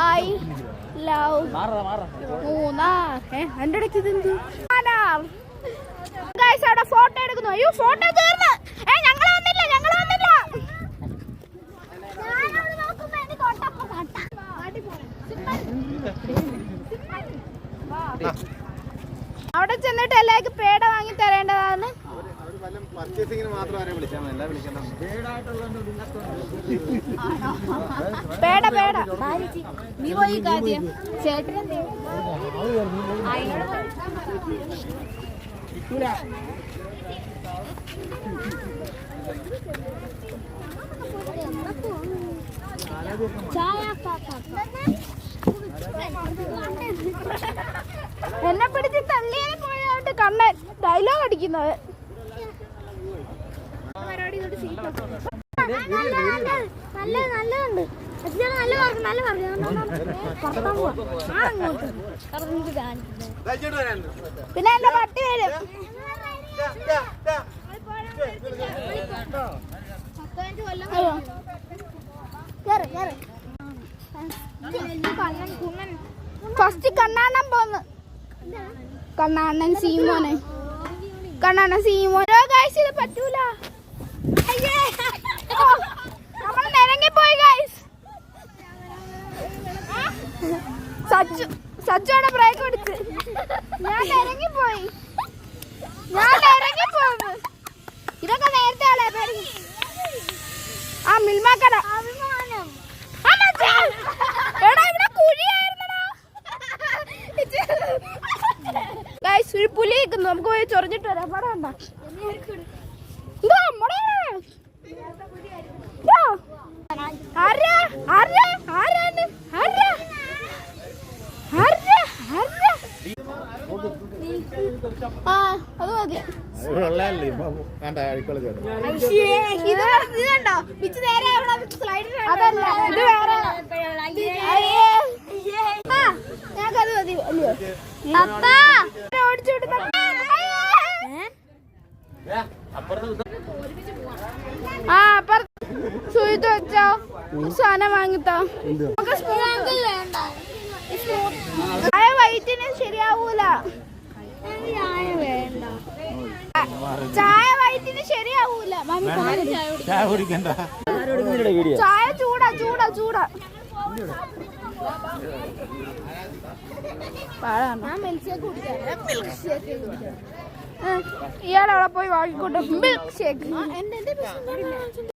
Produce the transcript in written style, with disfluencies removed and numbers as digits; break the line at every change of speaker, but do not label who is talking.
I love Munnar. എന്റെ ഇടയ്ക്ക് ഇതെന്ത് അവിടെ ഫോട്ടോ എടുക്കുന്നു. അയ്യോ ഫോട്ടോ തീർന്ന്. ഞങ്ങൾ വന്നില്ല, ഞങ്ങൾ വന്നില്ല. അവിടെ ചെന്നിട്ട് എല്ലാവർക്കും പേട വാങ്ങി തരേണ്ടതാണ്. പേട പേട നീ പോയി കാര്യം ചേട്ടൻ എന്നെ പിടിച്ച് തള്ളിയെ പോയിട്ട് കണ്ണൻ ഡയലോഗ് അടിക്കുന്നത്. നല്ലുണ്ട് പിന്നെ എന്റെ പട്ടി വരും. ഫസ്റ്റ് കണ്ണാണൻ പോന്ന്. കണ്ണാണൻ സീമോനെ, കണ്ണാണൻ സീമോനോ ഗൈസ് ഇത് പറ്റൂല. നമ്മൾ നിരങ്ങിപ്പോയി ഗൈസ്. സച്ചോടെ ബ്രേക്ക് കൊടുത്ത് ഞാൻ ഇറങ്ങിപ്പോയി. ഇതൊക്കെ നേരത്തെ ആ മിൽമാക്കട ഒരു പുലി നിൽക്കുന്നു. നമുക്ക് പോയി ചൊറിഞ്ഞിട്ട് വരാം. പടം അത് മതി. ഇത് വേറെ ഞങ്ങൾക്കത് മതി. ഓടിച്ചുവിടുന്ന സുയിത്ത് വെച്ചോ സാധനം വാങ്ങിത്തോ. ചായ വൈറ്റിന് ശരിയാവൂല. ചായ വൈറ്റിന് ശരിയാവൂല. ചായ ചൂടാ ചൂടാ ചൂടാ. ഇയാളവിടെ പോയി വാങ്ങിക്കൊണ്ട് മിൽക്ക് ഷേക്ക്.